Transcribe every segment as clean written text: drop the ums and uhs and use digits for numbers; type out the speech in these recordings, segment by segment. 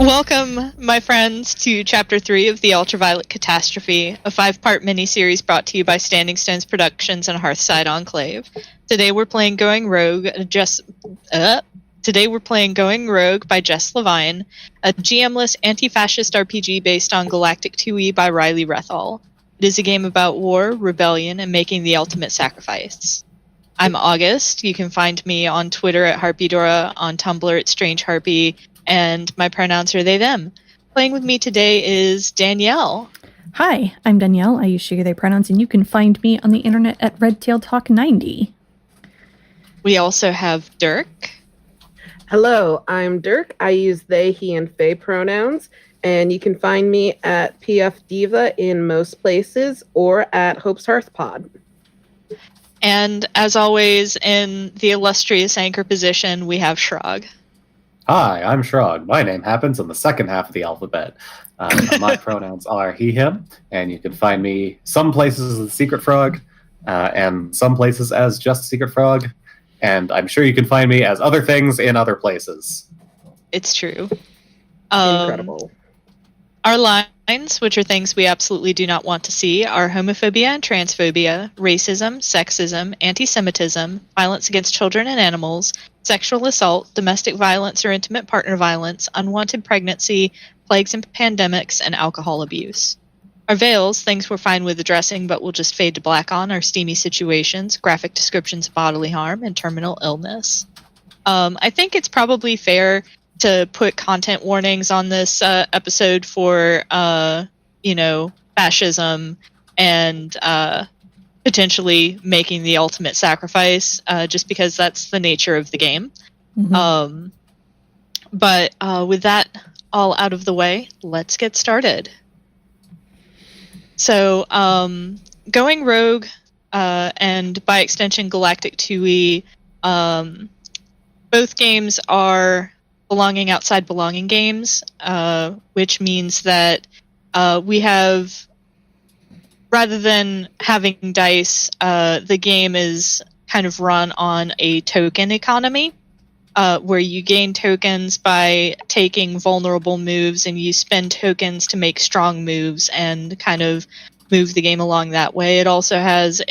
Welcome, my friends, to Chapter 3 of the Ultraviolet Catastrophe, a 5-part miniseries brought to you by Standing Stones Productions and Hearthside Enclave. Today we're playing Going Rogue by Jess Levine, a GM-less anti-fascist RPG based on Galactic 2E by Riley Rethall. It is a game about war, rebellion, and making the ultimate sacrifice. I'm August. You can find me on Twitter at Harpydora, on Tumblr at Strange Harpy, and my pronouns are they, them. Playing with me today is Danielle. Hi, I'm Danielle. I use she, they pronouns, and you can find me on the internet at RedtailTalk90. We also have Dirk. Hello, I'm Dirk. I use they, he, and they pronouns, and you can find me at PF Diva in most places or at Hope's Hearth Pod. And as always, in the illustrious anchor position, we have Schrag. Hi, I'm Schrag. My name happens in the second half of the alphabet. My pronouns are he, him, and you can find me some places as Secret Frog, and some places as just Secret Frog, and I'm sure you can find me as other things in other places. It's true. Incredible. Our lines, which are things we absolutely do not want to see, are homophobia and transphobia, racism, sexism, anti-Semitism, violence against children and animals, sexual assault, domestic violence or intimate partner violence, unwanted pregnancy, plagues and pandemics, and alcohol abuse. Our veils, things we're fine with addressing but will just fade to black on, are steamy situations, graphic descriptions of bodily harm, and terminal illness. I think it's probably fair to put content warnings on this episode for, fascism and potentially making the ultimate sacrifice, just because that's the nature of the game. Mm-hmm. But with that all out of the way, let's get started. So, Going Rogue, and by extension Galactic 2E, both games are belonging outside belonging games, which means that we have, rather than having dice, the game is kind of run on a token economy, where you gain tokens by taking vulnerable moves and you spend tokens to make strong moves and kind of move the game along that way. It also has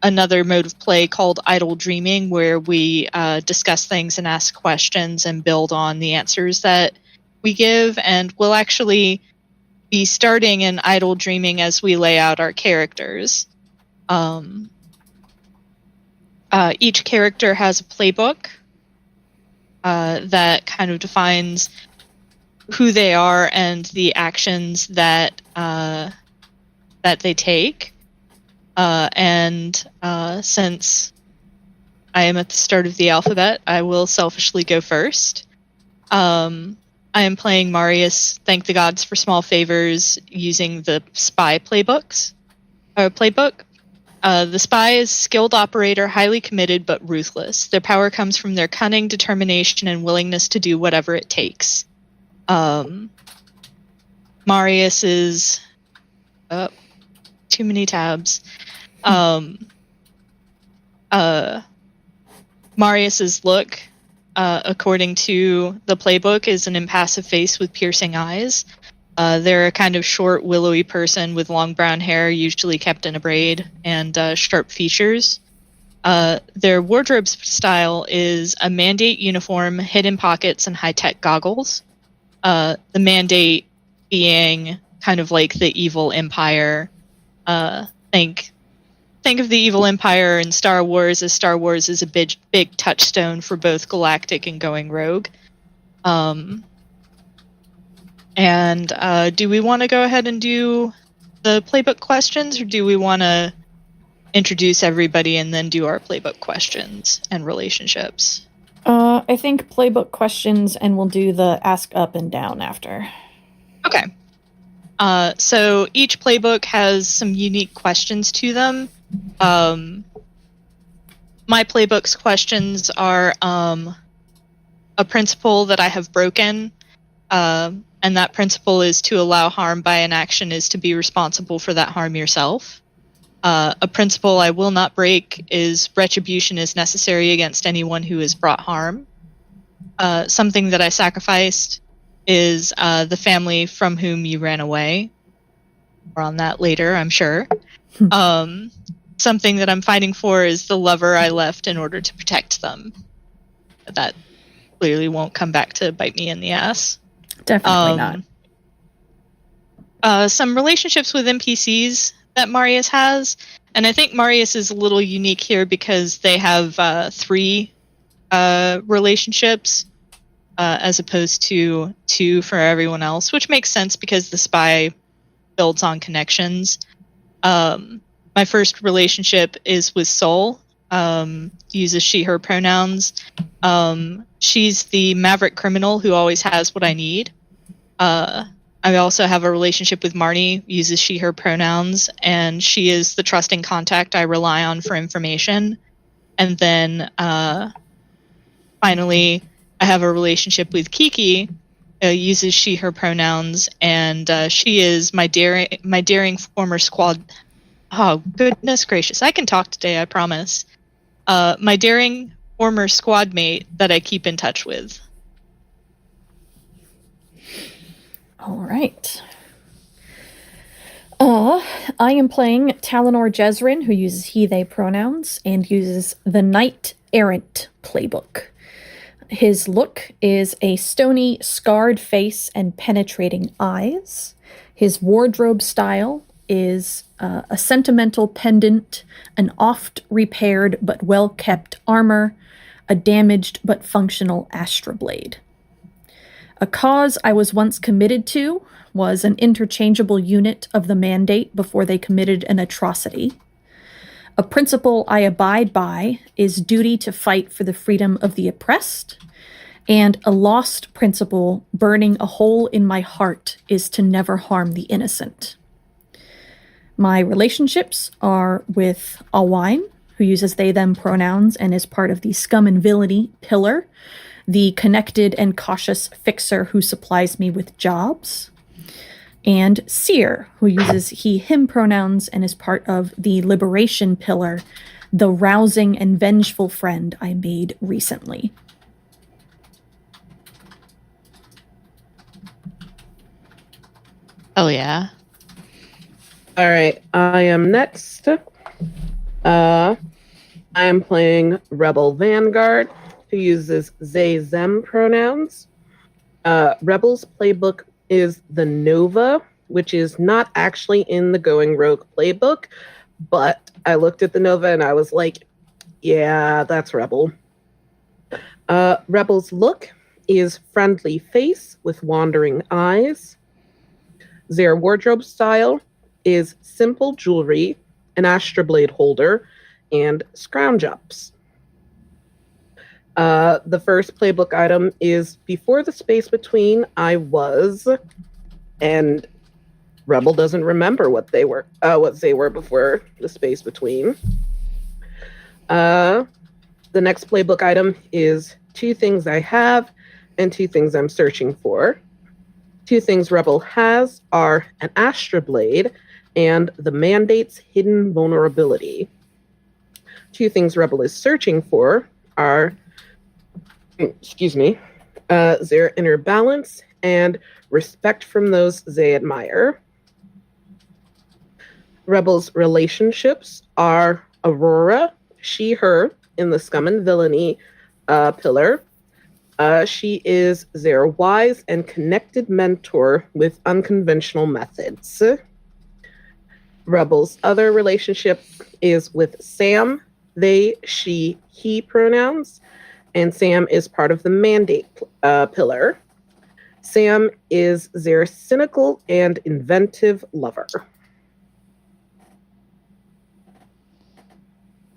another mode of play called idle dreaming, where we discuss things and ask questions and build on the answers that we give, and we'll actually be starting in idle dreaming as we lay out our characters. Each character has a playbook that kind of defines who they are and the actions that they take. And since I am at the start of the alphabet, I will selfishly go first. I am playing Marius, thank the gods for small favors, using the spy playbook. The spy is a skilled operator, highly committed but ruthless. Their power comes from their cunning, determination, and willingness to do whatever it takes. Marius is... too many tabs. Marius's look, according to the playbook, is an impassive face with piercing eyes. They're a kind of short, willowy person with long brown hair, usually kept in a braid, and sharp features. Their wardrobe style is a mandate uniform, hidden pockets, and high-tech goggles. The mandate being kind of like the evil empire. Think of the evil empire in Star Wars, as Star Wars is a big touchstone for both Galactic and Going Rogue. And do we want to go ahead and do the playbook questions, or do we want to introduce everybody and then do our playbook questions and relationships? I think playbook questions, and we'll do the ask up and down after. Okay. So each playbook has some unique questions to them. My playbook's questions are a principle that I have broken, and that principle is to allow harm by an action is to be responsible for that harm yourself. A principle I will not break is retribution is necessary against anyone who has brought harm. something that I sacrificed is the family from whom you ran away. More on that later, I'm sure. Something that I'm fighting for is the lover I left in order to protect them. That clearly won't come back to bite me in the ass. Definitely not. Some relationships with NPCs that Marius has, and I think Marius is a little unique here because they have 3 relationships as opposed to 2 for everyone else, which makes sense because the spy builds on connections. My first relationship is with Soul. Uses she, her pronouns. She's the maverick criminal who always has what I need. I also have a relationship with Marnie, uses she, her pronouns, and she is the trusting contact I rely on for information. And then finally, I have a relationship with Kiki, uses she, her pronouns, and she is my daring former squad. Oh, goodness gracious. I can talk today, I promise. My daring former squad mate that I keep in touch with. All right. I am playing Talanor Jezrin, who uses he, they pronouns, and uses the Knight Errant playbook. His look is a stony, scarred face and penetrating eyes. His wardrobe style is a sentimental pendant, an oft-repaired but well-kept armor, a damaged but functional astroblade. A cause I was once committed to was an interchangeable unit of the Mandate before they committed an atrocity. A principle I abide by is duty to fight for the freedom of the oppressed, and a lost principle burning a hole in my heart is to never harm the innocent. My relationships are with Alwine, who uses they, them pronouns and is part of the Scum and Villainy pillar, the connected and cautious fixer who supplies me with jobs, and Seer, who uses he, him pronouns and is part of the liberation pillar, the rousing and vengeful friend I made recently. Oh, yeah. All right, I am next. I am playing Rebel Vanguard, who uses they, them pronouns. Rebel's playbook is the Nova, which is not actually in the Going Rogue playbook, but I looked at the Nova and I was like, yeah, that's Rebel. Rebel's look is friendly face with wandering eyes. Their wardrobe style is simple jewelry, an astroblade holder, and scrounge ups. The first playbook item is before the space between I was, and Rebel doesn't remember what they were before the space between. The next playbook item is 2 things I have and 2 things I'm searching for. 2 things Rebel has are an astroblade and the Mandate's hidden vulnerability. 2 things Rebel is searching for are their inner balance and respect from those they admire. Rebel's relationships are Aurora, she, her, in the Scum and Villainy pillar. She is their wise and connected mentor with unconventional methods. Rebel's other relationship is with Sam, they, she, he pronouns, and Sam is part of the Mandate pillar. Sam is their cynical and inventive lover.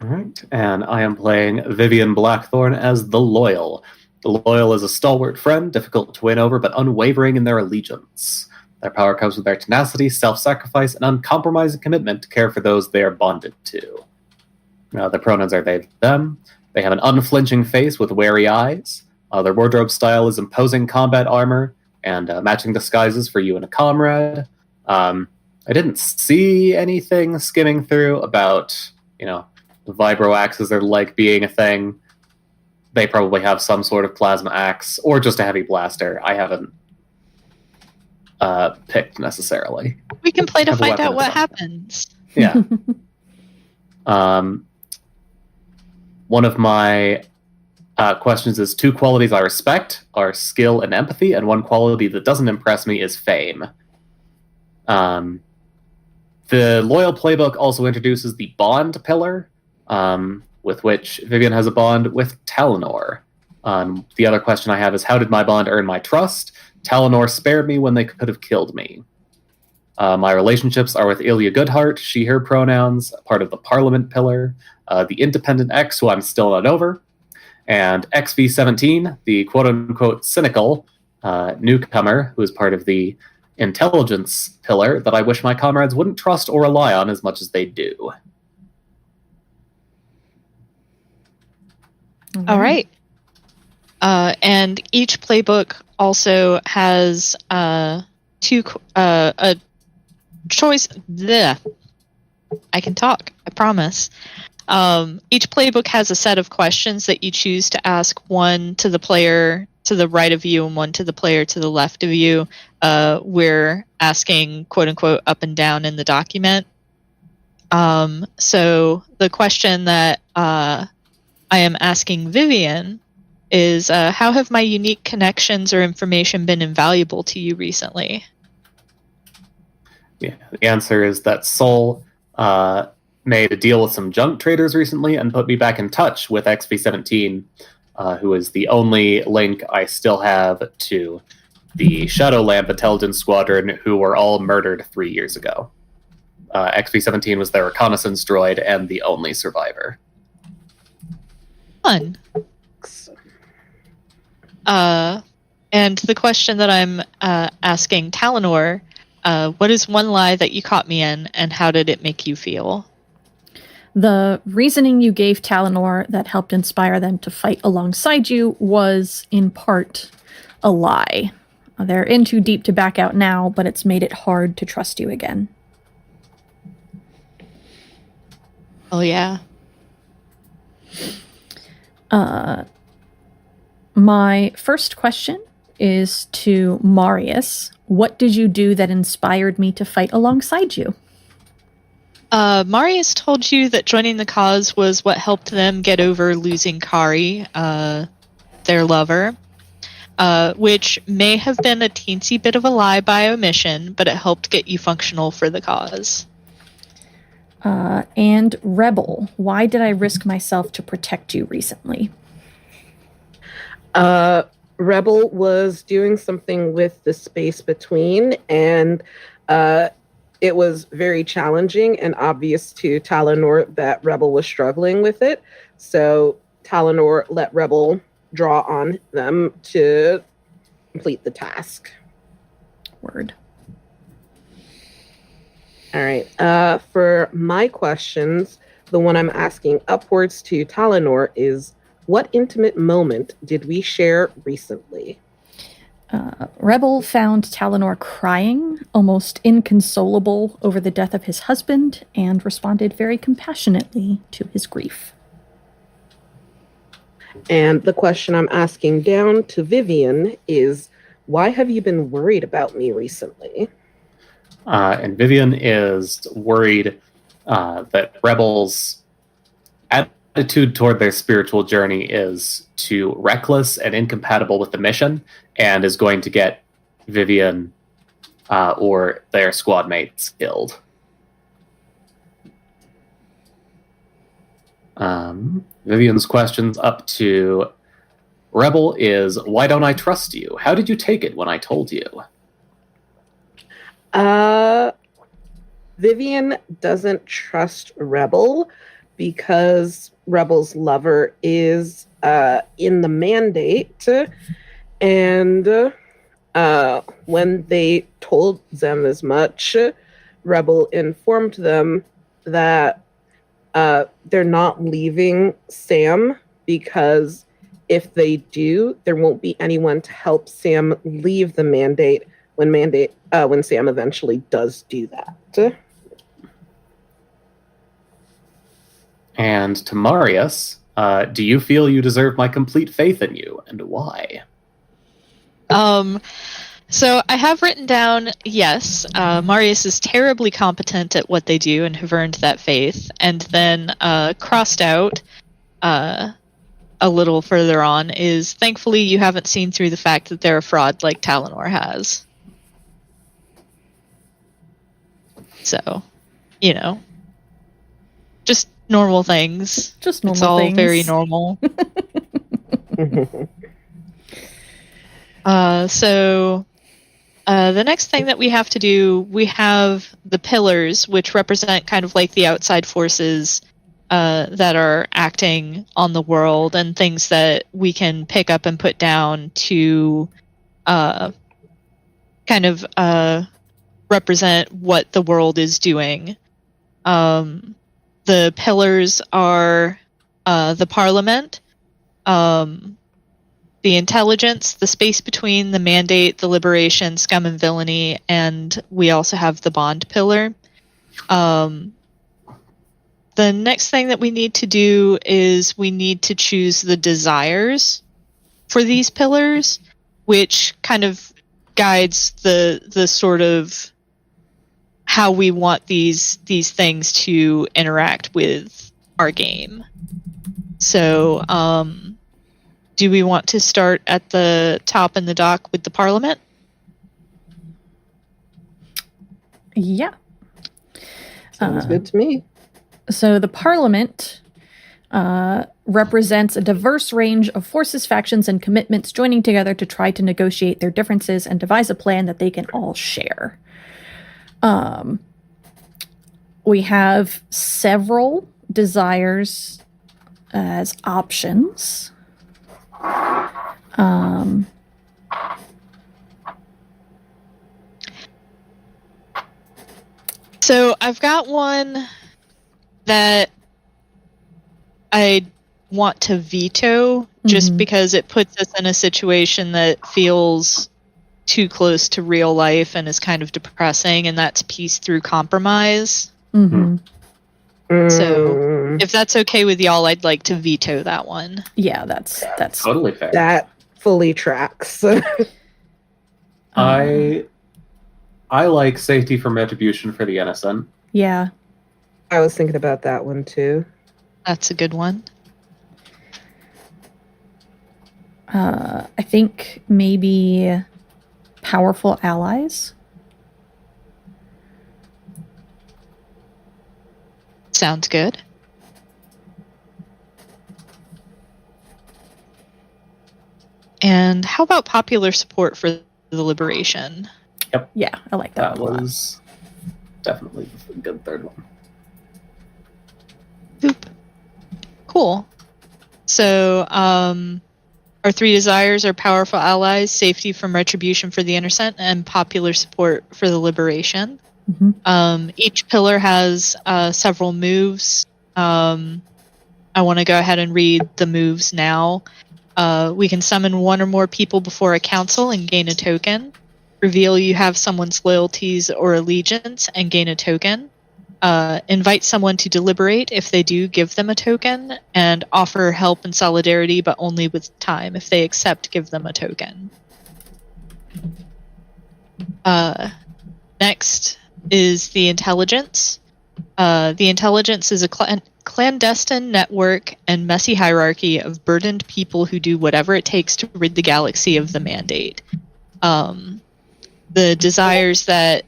All right, and I am playing Vivien Blackthorn as the Loyal. The Loyal is a stalwart friend, difficult to win over, but unwavering in their allegiance. Their power comes with their tenacity, self-sacrifice, and uncompromising commitment to care for those they are bonded to. Their pronouns are they, them. They have an unflinching face with wary eyes. Their wardrobe style is imposing combat armor and matching disguises for you and a comrade. I didn't see anything skimming through about, the vibro axes are like being a thing. they probably have some sort of plasma axe or just a heavy blaster. I haven't picked necessarily. We can play to Have a find weapon out of what some happens. Yeah. One of my questions is 2 qualities I respect are skill and empathy, and 1 quality that doesn't impress me is fame. The Loyal Playbook also introduces the bond pillar, with which Vivien has a bond with Talanor. The other question I have is, how did my bond earn my trust? Talanor spared me when they could have killed me. My relationships are with Ilya Goodheart, she, her pronouns, part of the Parliament pillar, the Independent X, who I'm still not over, and XV17, the quote-unquote cynical newcomer, who is part of the Intelligence pillar that I wish my comrades wouldn't trust or rely on as much as they do. All right. And each playbook also has a choice. Bleh. I can talk, I promise. Each playbook has a set of questions that you choose to ask, one to the player to the right of you and one to the player to the left of you. We're asking, quote unquote, up and down in the document. So the question that I am asking Vivien is, how have my unique connections or information been invaluable to you recently? Yeah, the answer is that Sol made a deal with some junk traders recently and put me back in touch with XP17, who is the only link I still have to the Shadowlamp Intelligence Squadron, who were all murdered 3 years ago. XP17 was their reconnaissance droid and the only survivor. Fun. And the question that I'm asking Talanor, what is one lie that you caught me in, and how did it make you feel? The reasoning you gave Talanor that helped inspire them to fight alongside you was, in part, a lie. They're in too deep to back out now, but it's made it hard to trust you again. Oh, yeah. My first question is to Marius. What did you do that inspired me to fight alongside you? Marius told you that joining the cause was what helped them get over losing Kari, their lover, which may have been a teensy bit of a lie by omission, but it helped get you functional for the cause. And Rebel, why did I risk myself to protect you recently? Rebel was doing something with the space between, and it was very challenging and obvious to Talanor that Rebel was struggling with it. So Talanor let Rebel draw on them to complete the task. Word. All right. For my questions, the one I'm asking upwards to Talanor is, what intimate moment did we share recently? Rebel found Talanor crying, almost inconsolable over the death of his husband, and responded very compassionately to his grief. And the question I'm asking down to Vivien is, why have you been worried about me recently? And Vivien is worried that Rebel's attitude toward their spiritual journey is too reckless and incompatible with the mission, and is going to get Vivien or their squad mates killed. Vivien's questions up to Rebel is, why don't I trust you? How did you take it when I told you? Vivien doesn't trust Rebel because Rebel's lover is in the mandate, and when they told them as much, Rebel informed them that they're not leaving Sam, because if they do, there won't be anyone to help Sam leave the mandate when Sam eventually does do that. And to Marius, Do you feel you deserve my complete faith in you, and why? So I have written down, yes, Marius is terribly competent at what they do and have earned that faith, and then crossed out a little further on is, thankfully you haven't seen through the fact that they're a fraud like Talanor has. So, just normal things. Just normal it's all things. very normal. So the next thing that we have to do, we have the pillars, which represent kind of like the outside forces that are acting on the world and things that we can pick up and put down to kind of represent what the world is doing. The pillars are the Parliament, the Intelligence, the Space Between, the Mandate, the Liberation, Scum and Villainy, and we also have the Bond pillar. The next thing that we need to do is we need to choose the desires for these pillars, which kind of guides the sort of how we want these things to interact with our game. So, do we want to start at the top in the dock with the Parliament? Yeah. Sounds good to me. So the Parliament represents a diverse range of forces, factions, and commitments joining together to try to negotiate their differences and devise a plan that they can all share. We have several desires as options. So I've got one that I want to veto just because it puts us in a situation that feels too close to real life and is kind of depressing, and that's peace through compromise. Mm-hmm. So if that's okay with y'all, I'd like to veto that one. Yeah, that's Totally fair. That fully tracks. I like safety from retribution for the innocent. Yeah. I was thinking about that one too. That's a good one. I think maybe powerful allies. Sounds good. And how about popular support for the liberation? Yep. Yeah, I like that one a lot. Was definitely a good third one. Boop. Cool. So, our three desires are powerful allies, safety from retribution for the innocent, and popular support for the liberation. Mm-hmm. Each pillar has several moves. I want to go ahead and read the moves now. We can summon one or more people before a council and gain a token. Reveal you have someone's loyalties or allegiance and gain a token. Invite someone to deliberate. If they do, give them a token. And offer help and solidarity, but only with time. If they accept, give them a token. Next is the Intelligence. The Intelligence is a clandestine network and messy hierarchy of burdened people who do whatever it takes to rid the galaxy of the Mandate. The desires that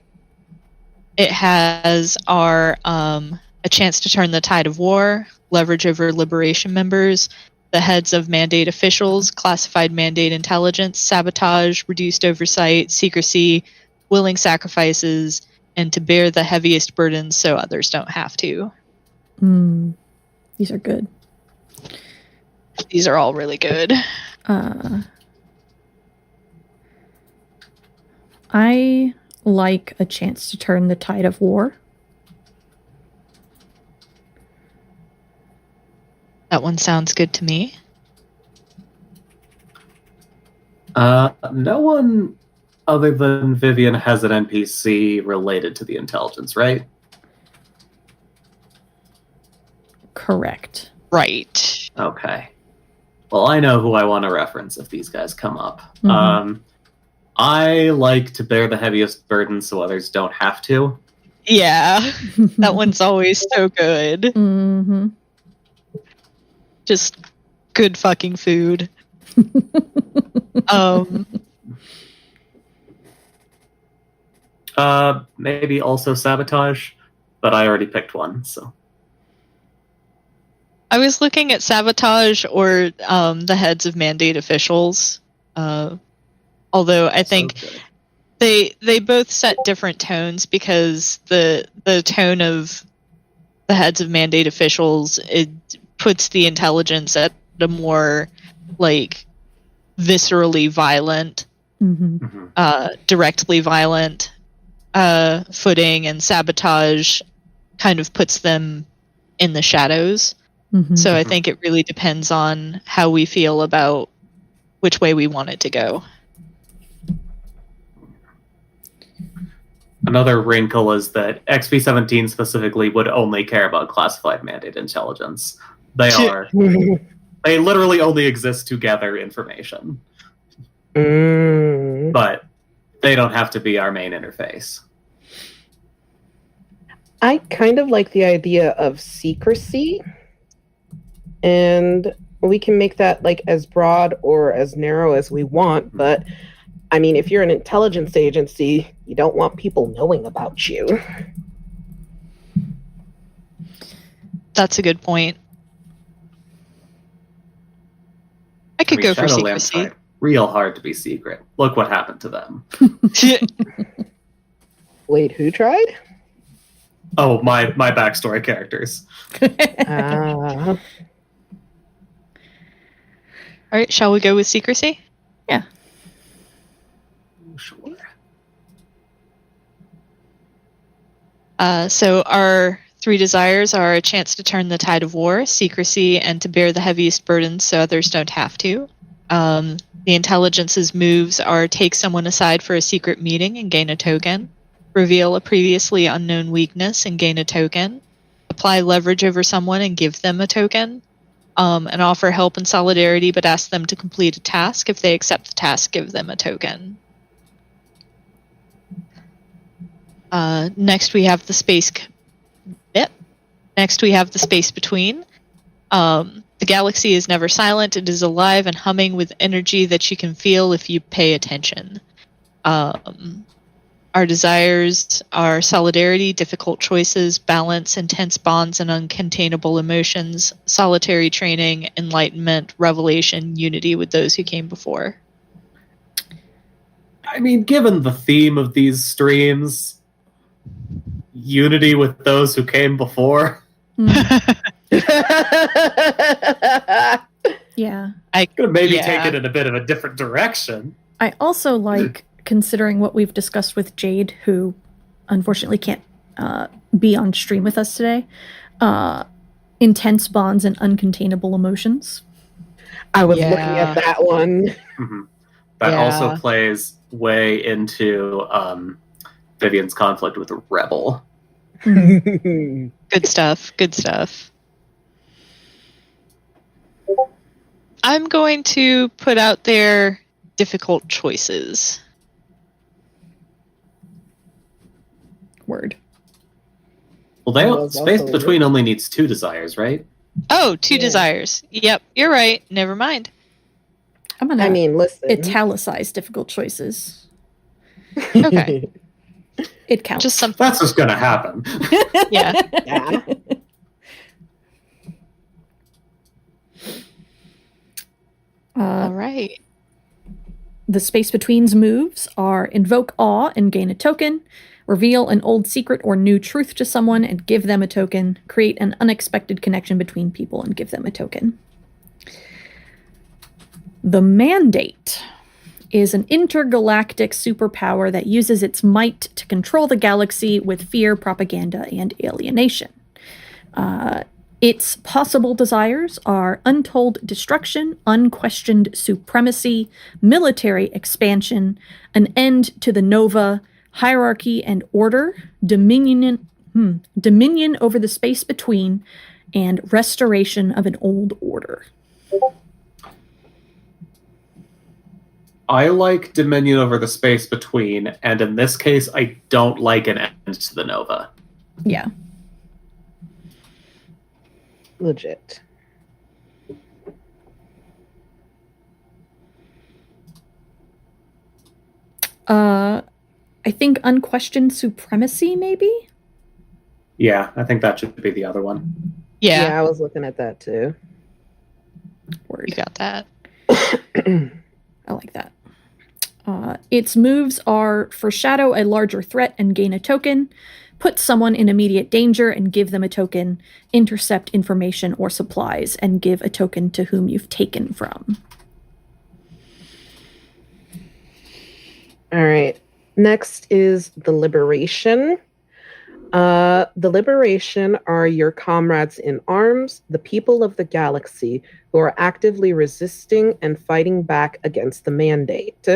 it has are a chance to turn the tide of war, leverage over liberation members, the heads of Mandate officials, classified Mandate intelligence, sabotage, reduced oversight, secrecy, willing sacrifices, and to bear the heaviest burdens so others don't have to. These are good. These are all really good. I like a chance to turn the tide of war. That one sounds good to me. No one other than Vivien has an NPC related to the Intelligence, right? Correct. Right. Okay. Well, I know who I want to reference if these guys come up. Mhm. I like to bear the heaviest burden so others don't have to. Yeah, that one's always so good. Mm-hmm. Just good fucking food. Maybe also sabotage, but I already picked one, so. I was looking at sabotage or the heads of mandate officials. Although I think So good. they both set different tones, because the tone of the heads of mandate officials, it puts the intelligence at a more like viscerally violent, directly violent footing, and sabotage kind of puts them in the shadows. So I think it really depends on how we feel about which way we want it to go. Another wrinkle is that XP-17 specifically would only care about classified mandate intelligence. They literally only exist to gather information. But they don't have to be our main interface. I kind of like the idea of secrecy, and we can make that like as broad or as narrow as we want, but I mean, if you're an intelligence agency, you don't want people knowing about you. That's a good point. I could go for Shadowlands secrecy. tried real hard to be secret. Look what happened to them. Wait, who tried? Oh, my backstory characters. Ah. All right, shall we go with secrecy? Yeah. Sure. So our 3 desires are a chance to turn the tide of war, secrecy, and to bear the heaviest burdens so others don't have to. The intelligence's moves are take someone aside for a secret meeting and gain a token, reveal a previously unknown weakness and gain a token, apply leverage over someone and give them a token, and offer help and solidarity but ask them to complete a task. If they accept the task, give them a token. Next we have the space between. The galaxy is never silent. It is alive and humming with energy that you can feel if you pay attention. Our desires are solidarity, difficult choices, balance, intense bonds and uncontainable emotions, solitary training, enlightenment, revelation, unity with those who came before. I mean, given the theme of these streams, unity with those who came before. Yeah. I could maybe take it in a bit of a different direction. I also like, considering what we've discussed with Jade, who unfortunately can't be on stream with us today, intense bonds and uncontainable emotions. I was looking at that one. That also plays way into Vivien's conflict with a rebel. Good stuff. Good stuff. I'm going to put out there difficult choices. Word. Well, Space Between only needs 2 desires, right? Oh, 2 desires. Yep, you're right. Never mind. I'm gonna listen. Italicize difficult choices. Okay. It counts. Just something. That's just gonna happen. Yeah. All right. The Space Between's moves are invoke awe and gain a token, reveal an old secret or new truth to someone and give them a token, create an unexpected connection between people and give them a token. The Mandate is an intergalactic superpower that uses its might to control the galaxy with fear, propaganda, and alienation. Its possible desires are untold destruction, unquestioned supremacy, military expansion, an end to the Nova, hierarchy and order, dominion over the space between, and restoration of an old order. I like dominion over the space between, and in this case, I don't like an end to the Nova. Yeah. Legit. I think unquestioned supremacy, maybe? Yeah, I think that should be the other one. Yeah, I was looking at that too. Word. you got that. I like that. Its moves are foreshadow a larger threat and gain a token, put someone in immediate danger and give them a token, intercept information or supplies and give a token to whom you've taken from. All right. Next is the Liberation. The Liberation are your comrades in arms, the people of the galaxy who are actively resisting and fighting back against the Mandate.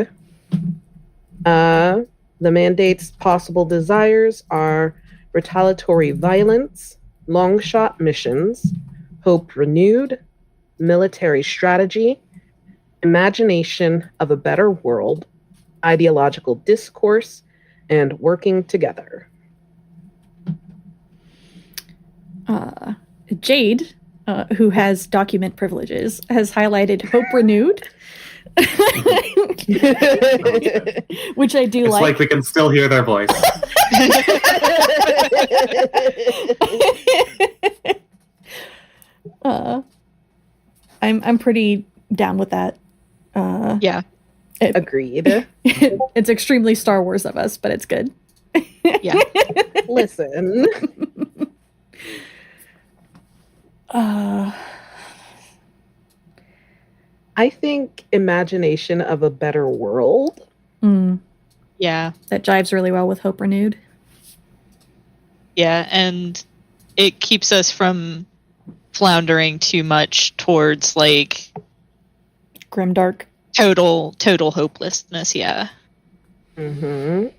The Mandate's possible desires are retaliatory violence, long-shot missions, hope renewed, military strategy, imagination of a better world, ideological discourse, and working together. Jade, who has document privileges, has highlighted hope renewed, which I do It's like. like we can still hear their voice. I'm pretty down with that. Yeah. Agreed. It's extremely Star Wars of us, but it's good. Yeah. Listen. I think imagination of a better world. Yeah. That jives really well with Hope Renewed. Yeah, and it keeps us from floundering too much towards like Grimdark. total hopelessness. Yeah.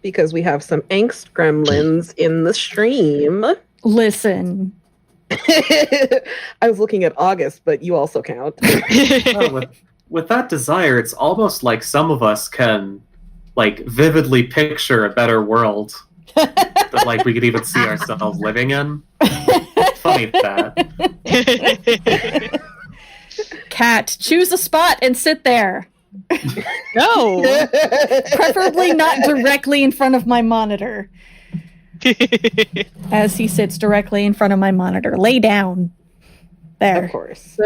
Because we have some angst gremlins in the stream. Listen. I was looking at August, but you also count. Oh, with that desire, it's almost like some of us can like vividly picture a better world that like we could even see ourselves living in. Funny that. Cat, choose a spot and sit there. No. Preferably not directly in front of my monitor. As he sits directly in front of my monitor. Lay down. There. Of course.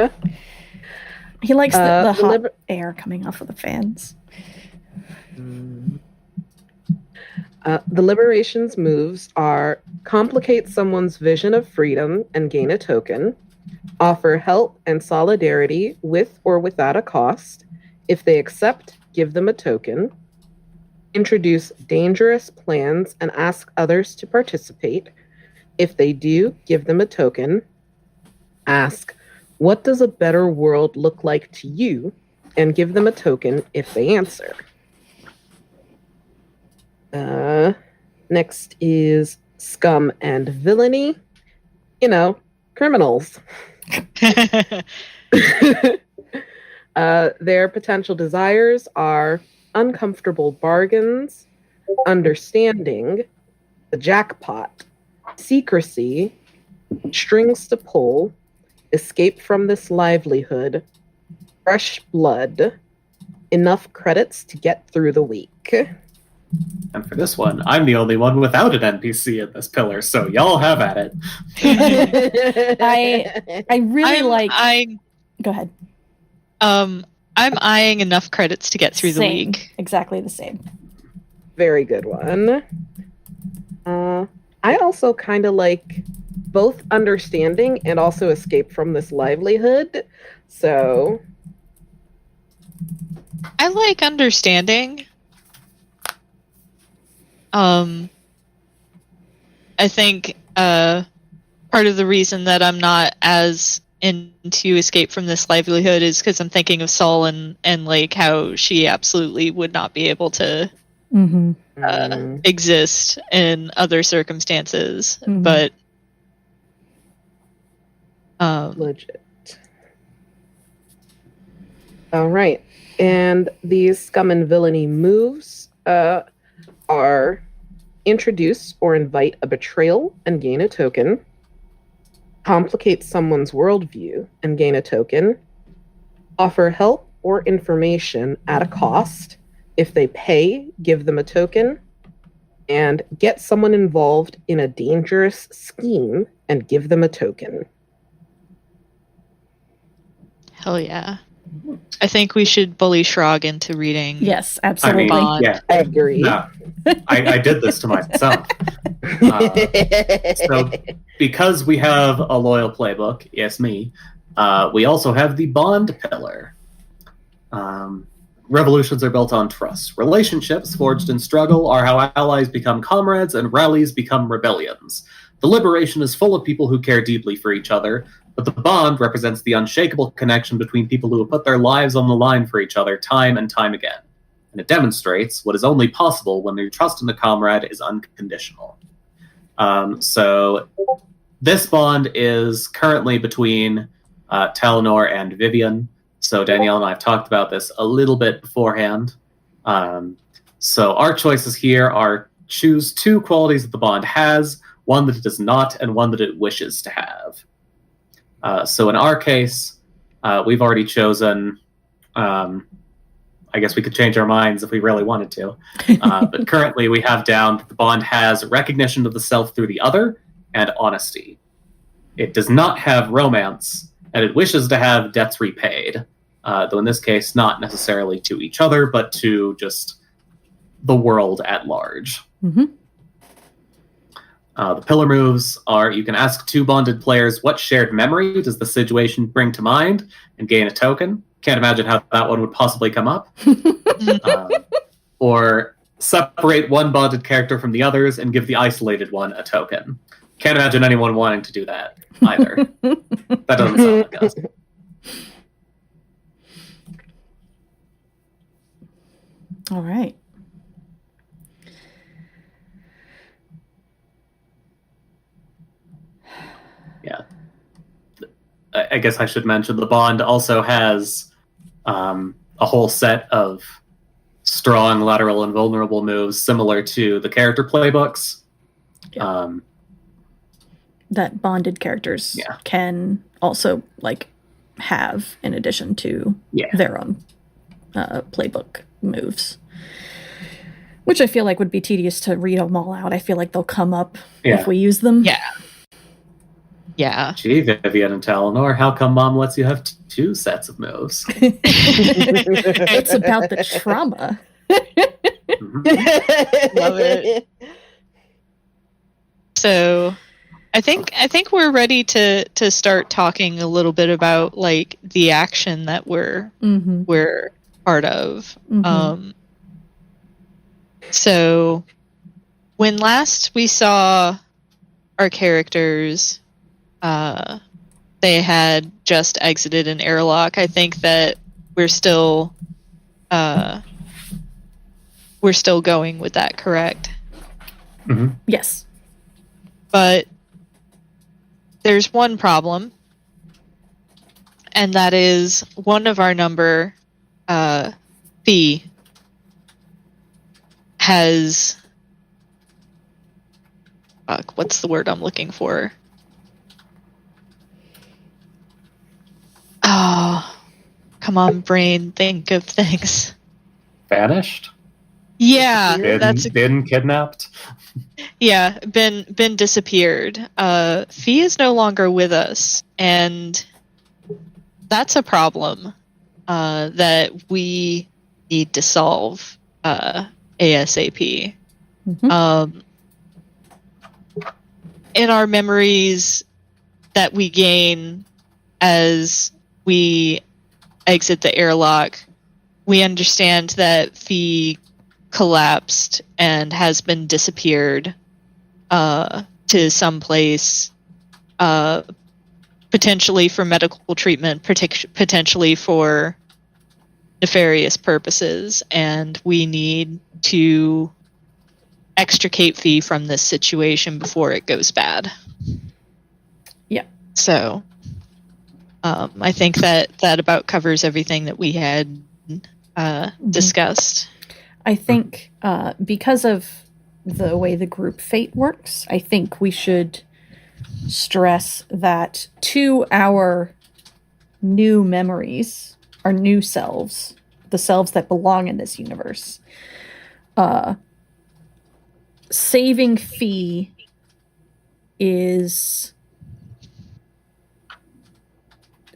He likes the hot air coming off of the fans. The Liberation's moves are complicate someone's vision of freedom and gain a token, offer help and solidarity with or without a cost. If they accept, give them a token, introduce dangerous plans and ask others to participate. If they do, give them a token, ask, what does a better world look like to you? And give them a token if they answer. Next is scum and villainy. You know, criminals. Their potential desires are uncomfortable bargains, understanding, the jackpot, secrecy, strings to pull, escape from this livelihood, fresh blood, enough credits to get through the week. And for this one, I'm the only one without an NPC in this pillar, so y'all have at it. I really Go ahead. I'm eyeing enough credits to get through the Same. week. Exactly the same. Very good one. I also kind of like both understanding and also escape from this livelihood. So I like understanding. I think part of the reason that I'm not as into escape from this livelihood is because I'm thinking of Saul and like how she absolutely would not be able to exist in other circumstances. But Legit. All right. And these scum and villainy moves are introduce or invite a betrayal and gain a token, complicate someone's worldview and gain a token, offer help or information at a cost. If they pay, give them a token, and get someone involved in a dangerous scheme and give them a token. Hell yeah. I think we should bully Schrag into reading. Yes, I absolutely. mean, yeah, I agree. no, I did this to myself. So, because we have a loyal playbook, yes, me, we also have the bond pillar. Revolutions are built on trust. Relationships forged in struggle are how allies become comrades and rallies become rebellions. The liberation is full of people who care deeply for each other, but the bond represents the unshakable connection between people who have put their lives on the line for each other time and time again. And it demonstrates what is only possible when your trust in a comrade is unconditional. So this bond is currently between Talanor and Vivien. So Danielle and I have talked about this a little bit beforehand. So our choices here are choose 2 qualities that the bond has, one that it does not, and one that it wishes to have. So in our case, we've already chosen, I guess we could change our minds if we really wanted to. But currently we have down that the bond has recognition of the self through the other and honesty. It does not have romance, and it wishes to have debts repaid. Though in this case, not necessarily to each other, but to just the world at large. Mm-hmm. The pillar moves are, you can ask 2 bonded players, what shared memory does the situation bring to mind, and gain a token. Can't imagine how that one would possibly come up. Or separate one bonded character from the others and give the isolated one a token. Can't imagine anyone wanting to do that either. That doesn't sound like us. All right. Yeah. I guess I should mention the bond also has a whole set of strong lateral and vulnerable moves similar to the character playbooks. Yeah. That bonded characters Yeah. can also have in addition to their own playbook moves, which I feel like would be tedious to read them all out. I feel like they'll come up if we use them. Yeah. Gee, Vivien and Talanor, how come Mom lets you have 2 sets of moves? It's about the trauma. Love it. So I think we're ready to start talking a little bit about the action that we're part of. Mm-hmm. So when last we saw our characters, they had just exited an airlock. I think that we're still going with that, correct? Mm-hmm. Yes. But there's one problem, and that is one of our number, Phee, has... what's the word I'm looking for? Oh, come on, brain, think of things. Vanished? Yeah, Been kidnapped? Yeah, been disappeared. Phee is no longer with us, and that's a problem that we need to solve ASAP. Mm-hmm. In our memories that we gain as we exit the airlock, we understand that Phee collapsed and has been disappeared to some place, potentially for medical treatment, potentially for nefarious purposes, and we need to extricate Phee from this situation before it goes bad. Yeah. So I think that about covers everything that we had discussed. I think because of the way the group fate works, I think we should stress that to our new memories, our new selves, the selves that belong in this universe, saving Phee is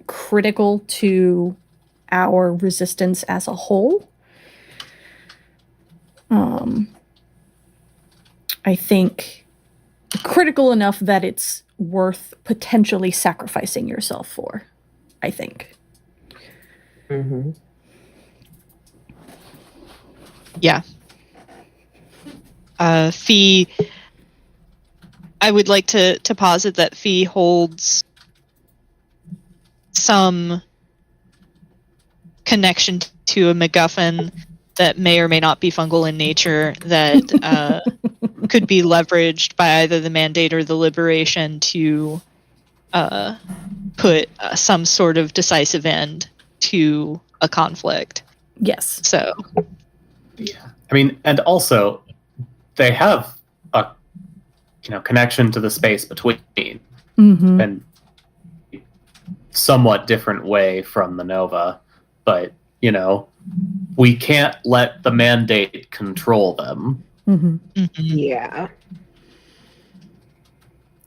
critical to our resistance as a whole. I think critical enough that it's worth potentially sacrificing yourself for, I think. Mm-hmm. Yeah. Phee, I would like to posit that Phee holds some connection to a MacGuffin that may or may not be fungal in nature that could be leveraged by either the Mandate or the Liberation to put some sort of decisive end to a conflict. Yes. So, Yeah. I mean, and also they have a connection to the space between, Mm-hmm. and somewhat different way from the Nova, but we can't let the Mandate control them. Mm-hmm. mhm. Yeah.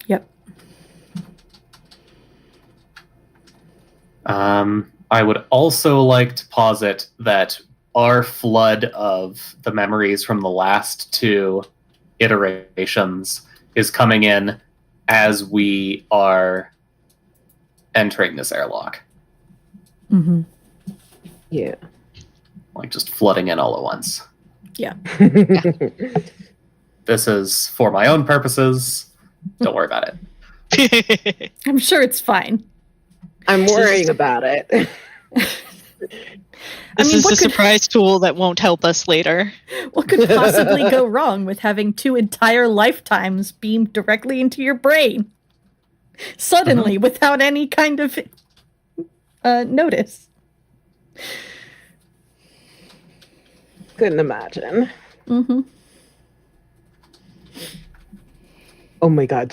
Yep. I would also like to posit that our flood of the memories from the last two iterations is coming in as we are entering this airlock. Mm-hmm. Yeah. Like just flooding in all at once. Yeah. This is for my own purposes. Don't worry about it. I'm sure it's fine. I'm worrying about it. This is what the surprise tool that won't help us later. What could possibly go wrong with having 2 entire lifetimes beamed directly into your brain? Suddenly, without any kind of notice. Couldn't imagine. Mm-hmm. Oh my god.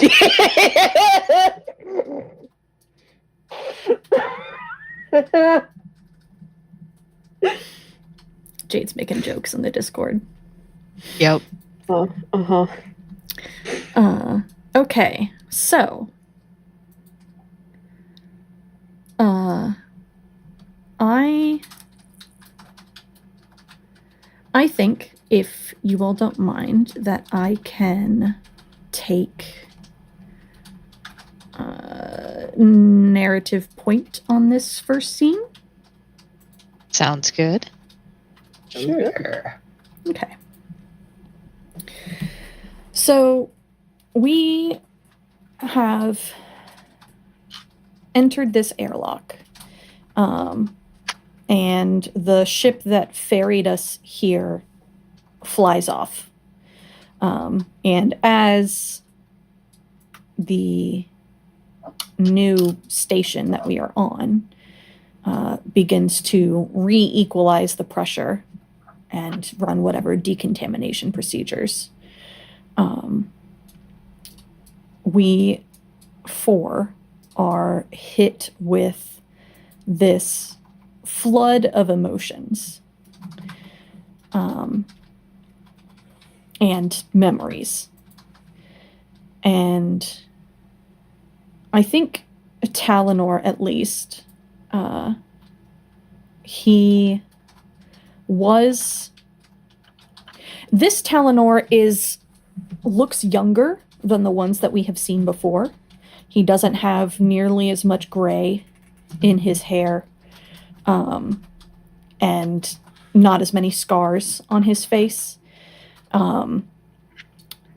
Jade's making jokes in the Discord. Yep. Uh-huh. Okay, so I think, if you all don't mind, that I can take narrative point on this first scene. Sounds good. Sure. Okay. So we have entered this airlock. And the ship that ferried us here flies off. And as the new station that we are on begins to re-equalize the pressure and run whatever decontamination procedures, we 4 are hit with this flood of emotions and memories. And I think Talanor, at least, he was... This Talanor looks younger than the ones that we have seen before. He doesn't have nearly as much gray in his hair, and not as many scars on his face.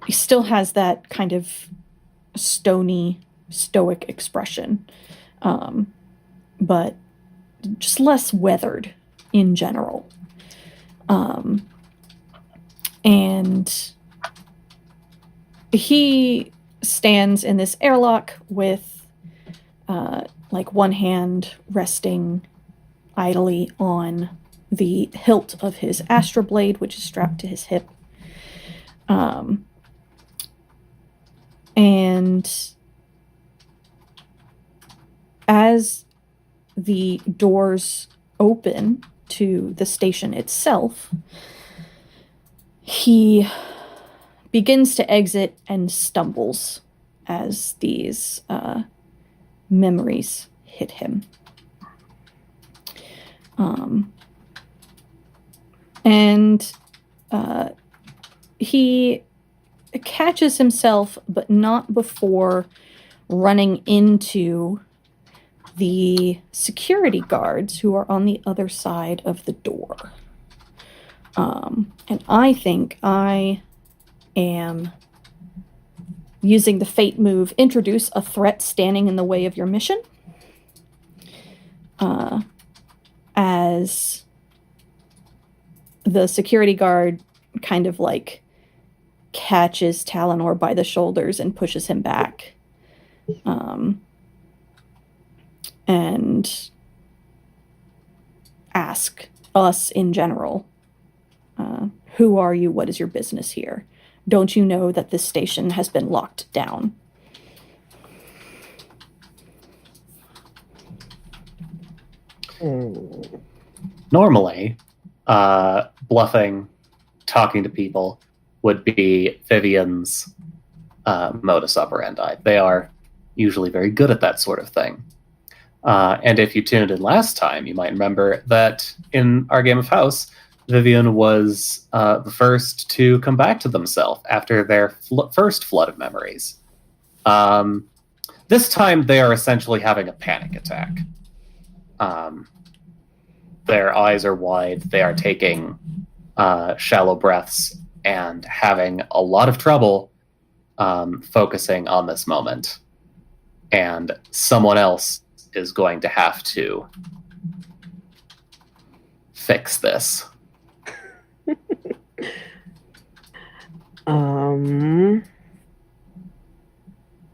He still has that kind of stony, stoic expression, but just less weathered in general. And he stands in this airlock with like one hand resting idly on the hilt of his Astra Blade, which is strapped to his hip. And as the doors open to the station itself, he begins to exit and stumbles as these memories hit him. And he catches himself, but not before running into the security guards who are on the other side of the door. And I think I am using the fate move, introduce a threat standing in the way of your mission. As the security guard kind of like catches Talanor by the shoulders and pushes him back. And ask us in general, who are you? What is your business here? Don't you know that this station has been locked down? Normally, bluffing, talking to people would be Vivien's modus operandi. They are usually very good at that sort of thing. And if you tuned in last time, you might remember that in our game of House, Vivien was the first to come back to themselves after their first flood of memories. This time, they are essentially having a panic attack. Their eyes are wide. They are taking shallow breaths and having a lot of trouble focusing on this moment. And someone else is going to have to fix this.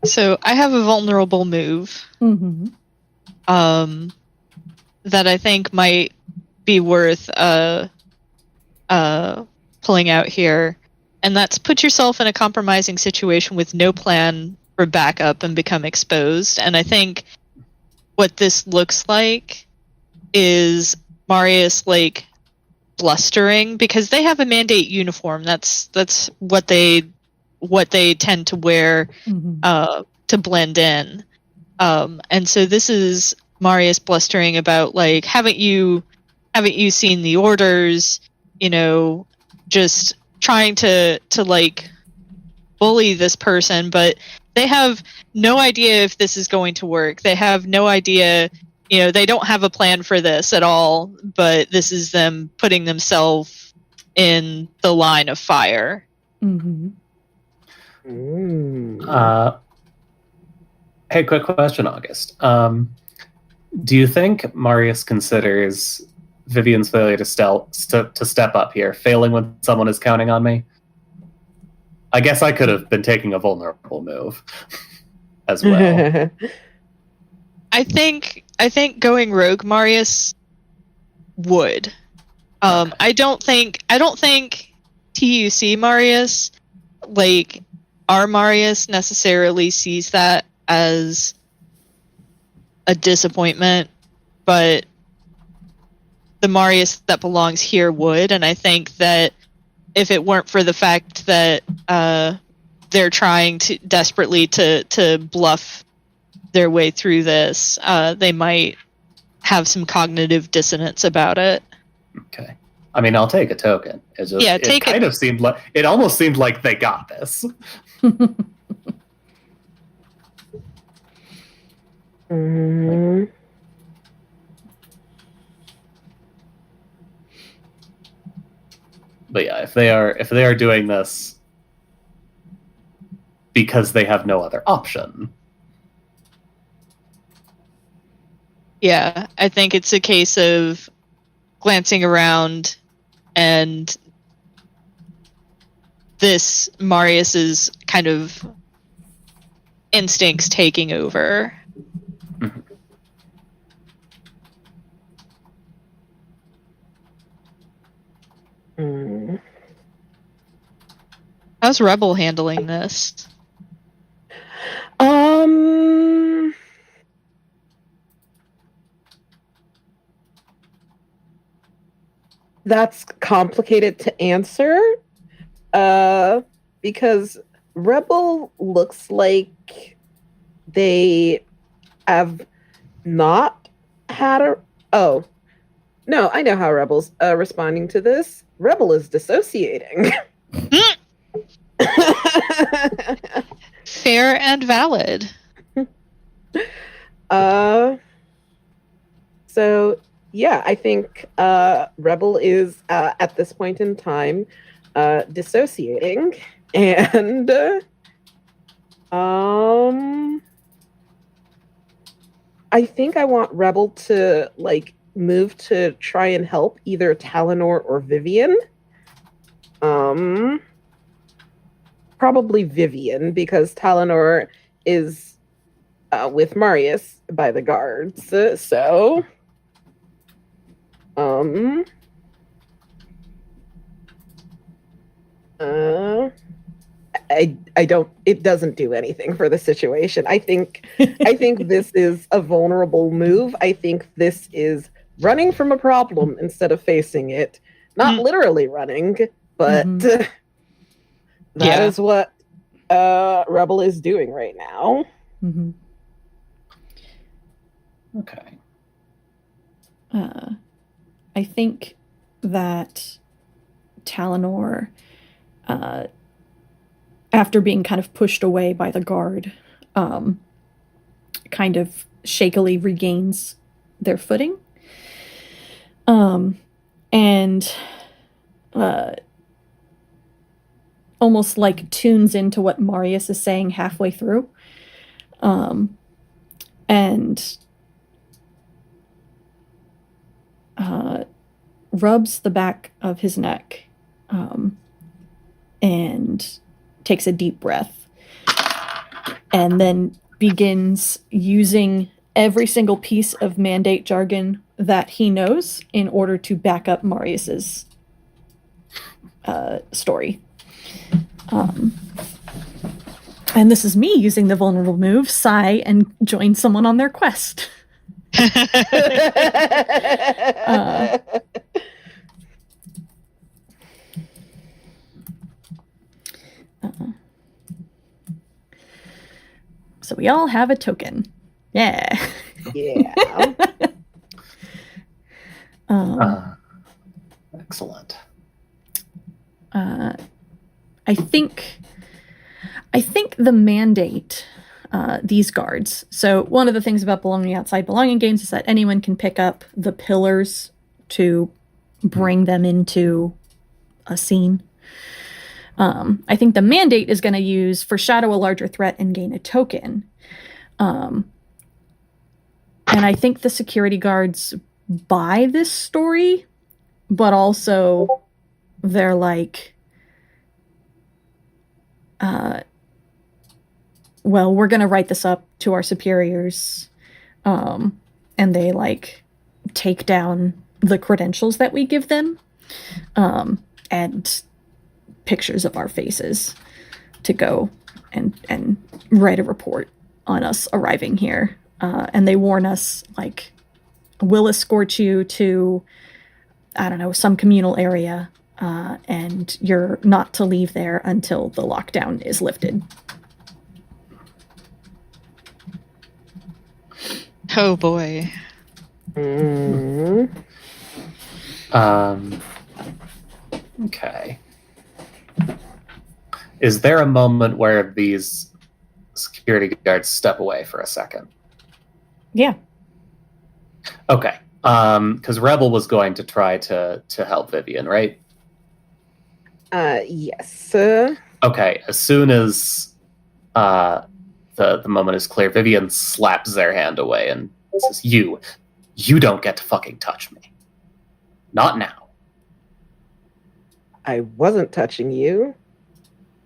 So I have a vulnerable move that I think might be worth pulling out here, and that's put yourself in a compromising situation with no plan for backup and become exposed. And I think what this looks like is Marius like blustering, because they have a mandate uniform. That's what they tend to wear to blend in. And so this is Marius blustering about like, haven't you seen the orders? You know, just trying to like bully this person, but they have no idea if this is going to work. They have no idea, you know, they don't have a plan for this at all, but this is them putting themselves in the line of fire. Hey, quick question, August. Do you think Marius considers Vivien's failure to step up here failing when someone is counting on me? I guess I could have been taking a vulnerable move as well. I think going rogue Marius would. I don't think TUC Marius, like our Marius, necessarily sees that as a disappointment, but the Marius that belongs here would. And I think that if it weren't for the fact that they're trying to desperately to bluff their way through this, they might have some cognitive dissonance about it. Okay. I mean, I'll take a token. It almost seemed like they got this. But yeah, if they are doing this because they have no other option. Yeah, I think it's a case of glancing around and this Marius's kind of instincts taking over. How's Rebel handling this? That's complicated to answer. Because Rebel looks like they have not had a. Oh, no, I know how Rebel's responding to this. Rebel is dissociating. Fair and valid. So yeah, I think Rebel is at this point in time dissociating, and I think I want Rebel to like move to try and help either Talanor or Vivien. Probably Vivien, because Talanor is with Marius by the guards. So, I don't. It doesn't do anything for the situation. I think this is a vulnerable move. I think this is running from a problem instead of facing it. Not literally running, but that is what Rebel is doing right now. Mm-hmm. Okay. I think that Talanor, after being kind of pushed away by the guard, kind of shakily regains their footing. And almost like tunes into what Marius is saying halfway through. And rubs the back of his neck and takes a deep breath, and then begins using every single piece of mandate jargon that he knows in order to back up Marius's story. And this is me using the vulnerable move, sigh, and join someone on their quest. So we all have a token. Yeah. Yeah. Excellent. I think the mandate, these guards. So one of the things about belonging outside belonging games is that anyone can pick up the pillars to bring them into a scene. I think the mandate is going to use foreshadow a larger threat and gain a token. And I think the security guards buy this story, but also they're like, well, we're going to write this up to our superiors. And they like take down the credentials that we give them, and pictures of our faces to go and write a report on us arriving here. And they warn us, like, we'll escort you to, I don't know, some communal area, and you're not to leave there until the lockdown is lifted. Oh boy. Okay. Is there a moment where these security guards step away for a second? Yeah. Okay. Because Rebel was going to try to help Vivien, right? Yes. Okay. As soon as the moment is clear, Vivien slaps their hand away and says, You don't get to fucking touch me. Not now. I wasn't touching you.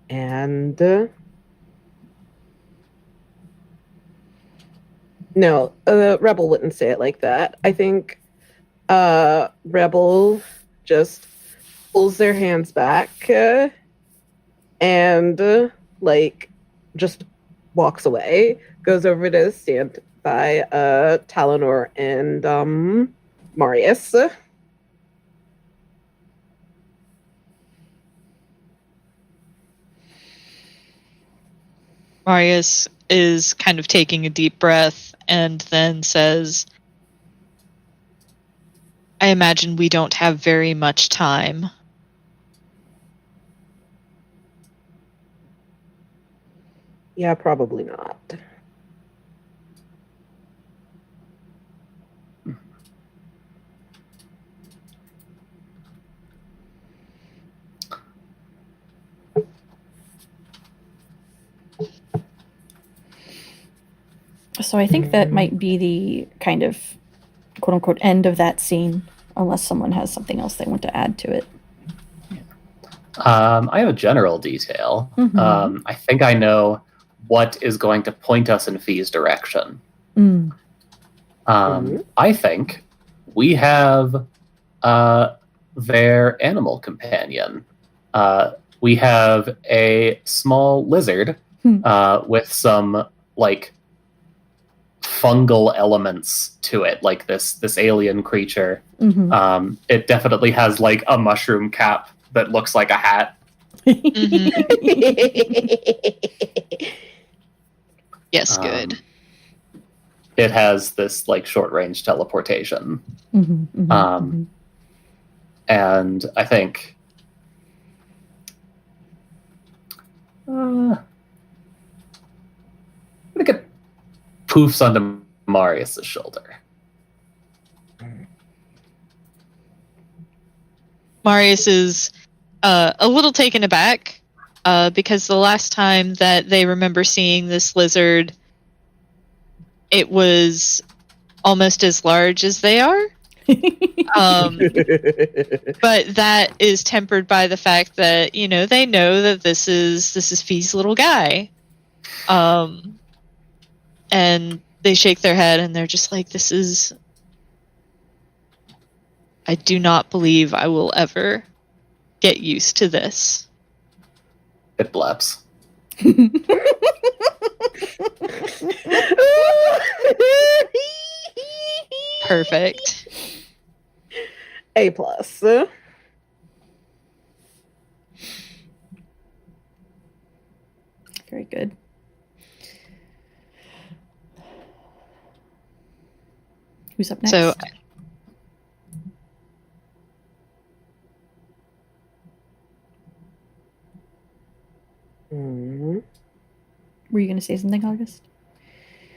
And no, Rebel wouldn't say it like that. I think Rebel just pulls their hands back and just walks away, goes over to stand by Talanor and Marius. Marius is kind of taking a deep breath and then says, I imagine we don't have very much time. Yeah, probably not. So I think that might be the kind of quote unquote end of that scene, unless someone has something else they want to add to it. I have a general detail. Mhm. I think I know what is going to point us in Phee's direction. Mm. I think we have their animal companion. We have a small lizard with some fungal elements to it, like this alien creature. Mhm. It definitely has a mushroom cap that looks like a hat. Yes, good. It has this short range teleportation. And I think I think it poofs onto Marius' shoulder. Marius is a little taken aback because the last time that they remember seeing this lizard, it was almost as large as they are. But that is tempered by the fact that they know that this is Phee's little guy, and they shake their head and they're just like, "This is. I do not believe I will ever get used to this." It bleps. Perfect. A+. Very good. Who's up next? So were you going to say something, August?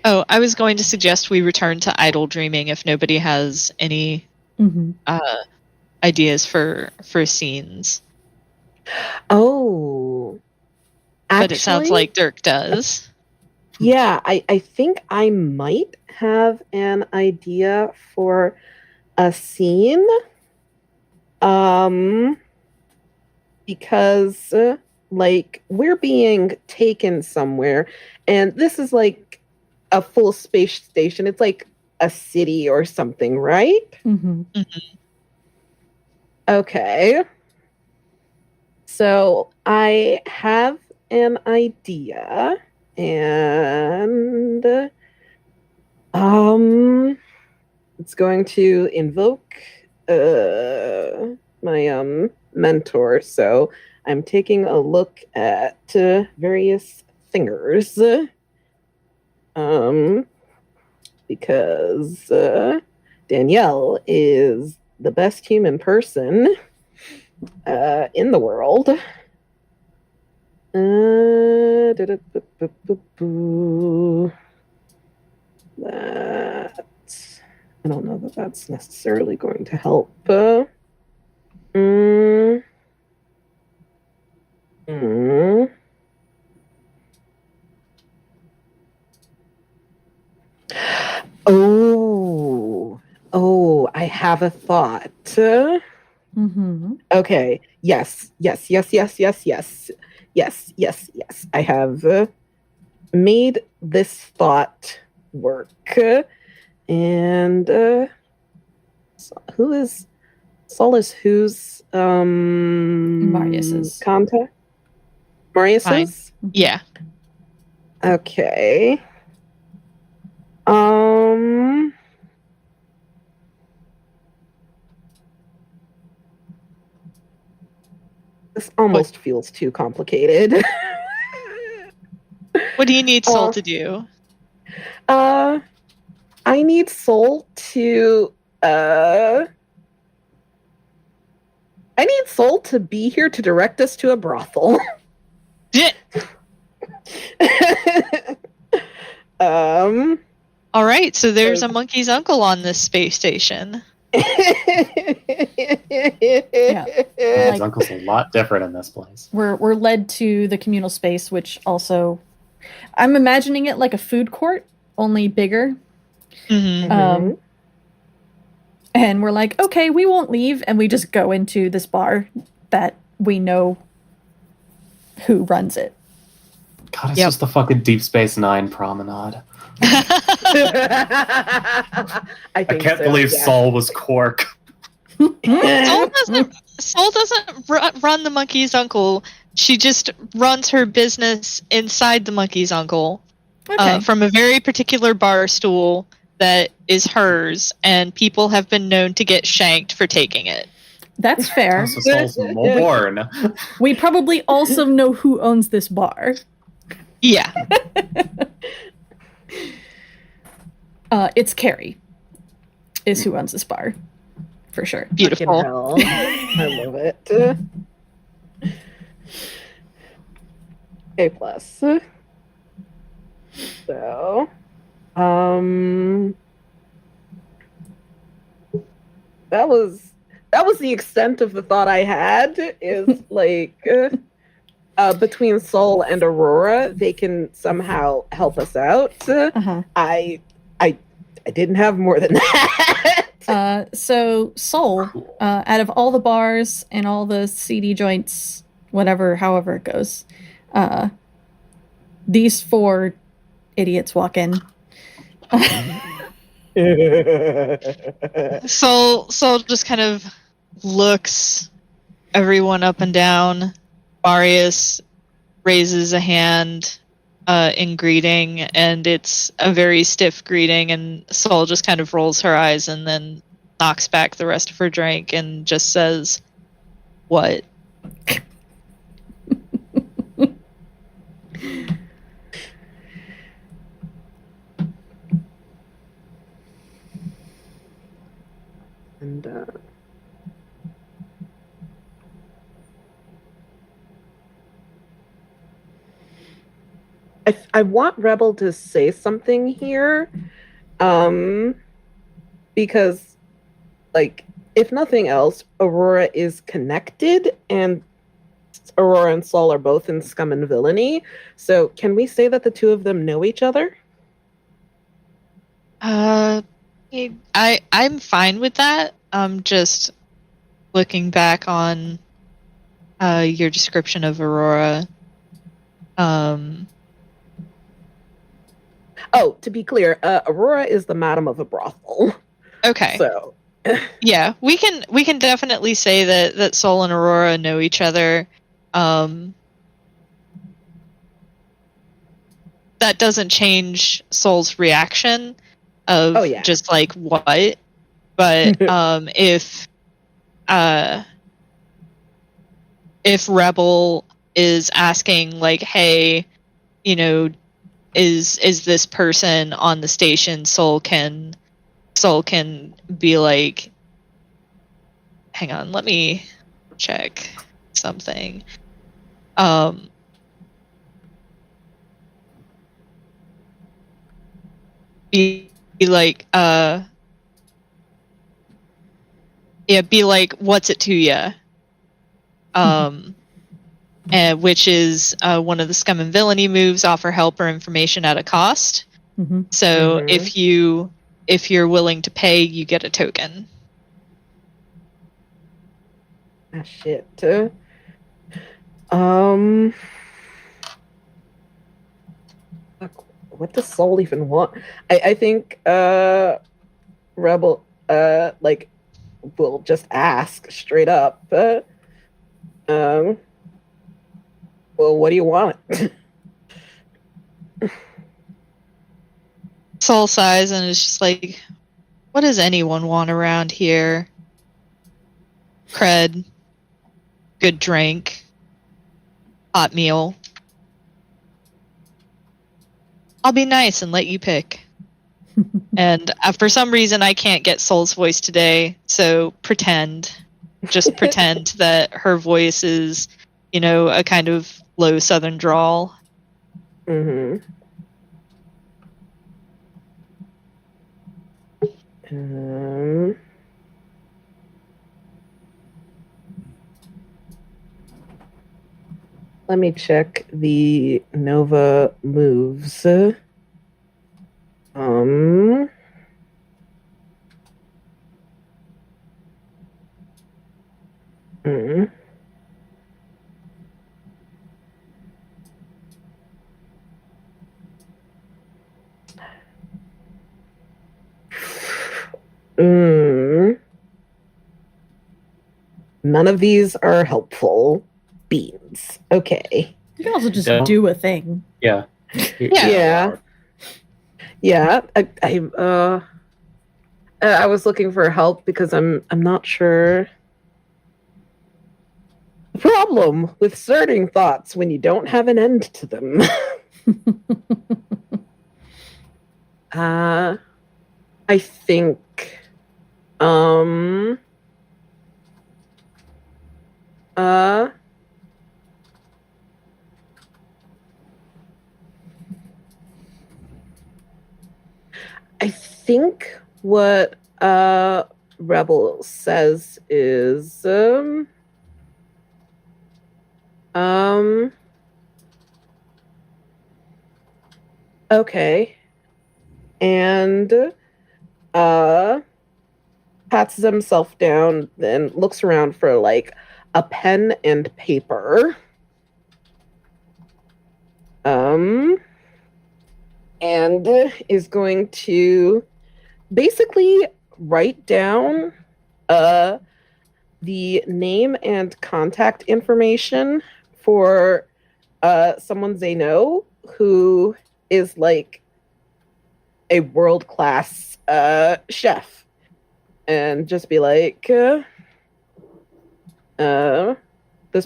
Oh, I was going to suggest we return to idle dreaming if nobody has any ideas for scenes. Oh. But it sounds like Dirk does. Yeah, I think I might have an idea for a scene. Because we're being taken somewhere, and this is a full space station. It's like a city or something, right? Okay. So I have an idea, and it's going to invoke my mentor. So I'm taking a look at various fingers, because Danielle is the best human person in the world. That I don't know that that's necessarily going to help. Oh, I have a thought. Okay. Yes. I have made this thought work. And who is Solace? Who's Marius's contact? Marius's? Yeah. Okay. This almost feels too complicated. What do you need Soul to do? I need Soul to be here to direct us to a brothel. All right, so there's a monkey's uncle on this space station. His uncle's a lot different in this place. We're led to the communal space, which also, I'm imagining it like a food court, only bigger. Mm-hmm. And we're like, okay, we won't leave, and we just go into this bar that we know who runs it. God, it's just the fucking Deep Space Nine promenade. I can't believe Saul was Quark. Soul doesn't run the monkey's uncle. She just runs her business inside the monkey's uncle, from a very particular bar stool that is hers, and people have been known to get shanked for taking it. That's fair. So Saul's born. We probably also know who owns this bar. Yeah. It's Carrie is who owns this bar. For sure. Beautiful. I love it. A+. So, that was the extent of the thought I had, is like, between Soul and Aurora, they can somehow help us out. I didn't have more than that. So Soul, out of all the bars and all the seedy joints, however it goes, these 4 idiots walk in. Soul just kind of looks everyone up and down. Marius raises a hand in greeting, and it's a very stiff greeting, and Soul just kind of rolls her eyes and then knocks back the rest of her drink and just says, "What?" And I want Rebel to say something here, because, like, if nothing else, Aurora is connected, and Aurora and Saul are both in Scum and Villainy. So, can we say that the two of them know each other? I'm fine with that. Just looking back on your description of Aurora. Oh, to be clear, Aurora is the madam of a brothel. Okay. So, yeah, we can definitely say that Soul and Aurora know each other. That doesn't change Soul's reaction of just like, what? But if Rebel is asking, like, hey, is this person on the station, Soul can be like, hang on, let me check something. Be like, be like, what's it to ya? Which is one of the Scum and Villainy moves, offer help or information at a cost. So if you're willing to pay, you get a token. Ah, shit. What does Soul even want? I think Rebel like will just ask straight up. Well, what do you want? Soul sighs and is just like, what does anyone want around here? Cred, good drink, hot meal. I'll be nice and let you pick. And for some reason, I can't get Soul's voice today, so pretend. Just pretend that her voice is, a kind of low southern drawl. Mm-hmm. Let me check the Nova moves. Mm. None of these are helpful. Beans. Okay. You can also just Yeah. do a thing. Yeah. Yeah. Yeah. I was looking for help because I'm not sure. The problem with starting thoughts when you don't have an end to them. I think I think what Rebel says is okay. And pats himself down, then looks around for like a pen and paper. And is going to basically write down the name and contact information for someone they know who is like a world-class chef, and just be like, this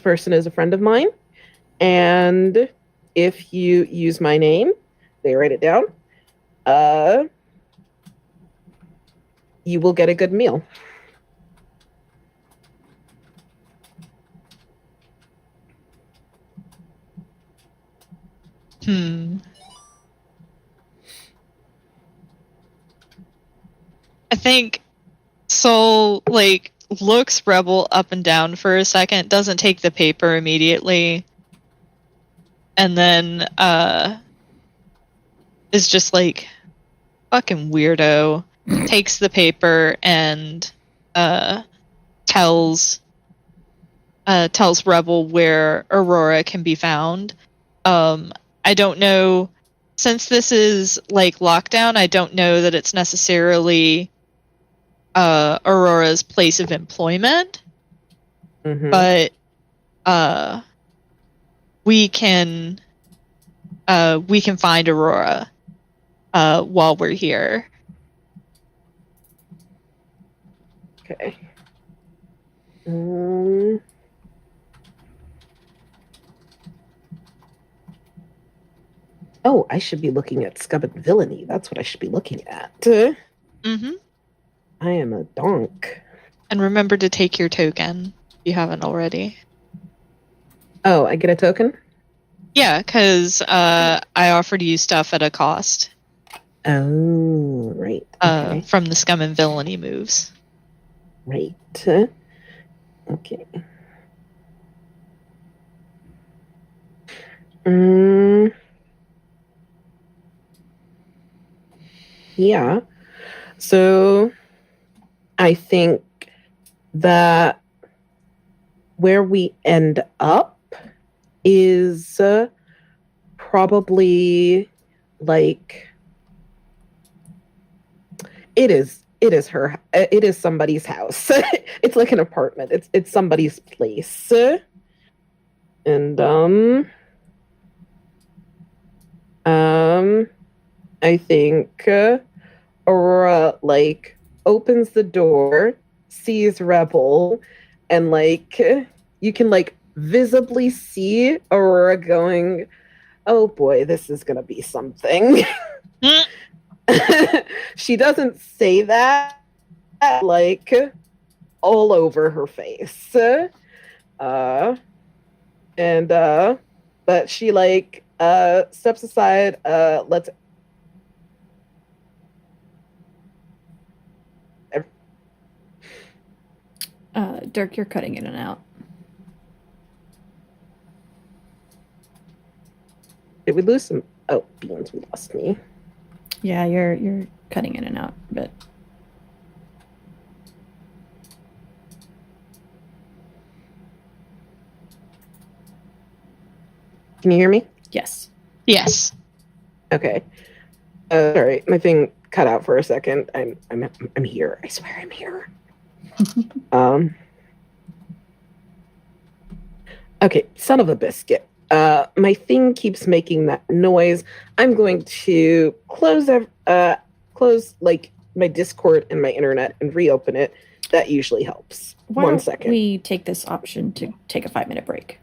person is a friend of mine, and if you use my name, they write it down, you will get a good meal. I think Soul, looks Rebel up and down for a second, doesn't take the paper immediately, and then, is just like, fucking weirdo, takes the paper and, tells Rebel where Aurora can be found. I don't know, since this is lockdown, I don't know that it's necessarily Aurora's place of employment, but we can find Aurora while we're here. Okay. Oh, I should be looking at Scub and Villainy. That's what I should be looking at. Mm-hmm. I am a donk. And remember to take your token if you haven't already. Oh, I get a token? Yeah, because I offered you stuff at a cost. Oh, right. Okay. From the Scum and Villainy moves. Right. Okay. Yeah. So I think that where we end up is probably it is somebody's house. It's like an apartment. It's somebody's place. And I think Aurora opens the door, sees Rebel, and you can visibly see Aurora going, "Oh boy, this is gonna be something." She doesn't say that all over her face. But she steps aside, lets Dirk, you're cutting in and out. Did we lose some? Oh, Beans, we lost me. Yeah, you're cutting in and out a bit. Can you hear me? Yes. Yes. Okay. Sorry, my thing cut out for a second. I'm here. I swear I'm here. Okay, son of a biscuit. My thing keeps making that noise. I'm going to close my Discord and my internet and reopen it. That usually helps. Why 1 don't second. we take this option to take a 5-minute break?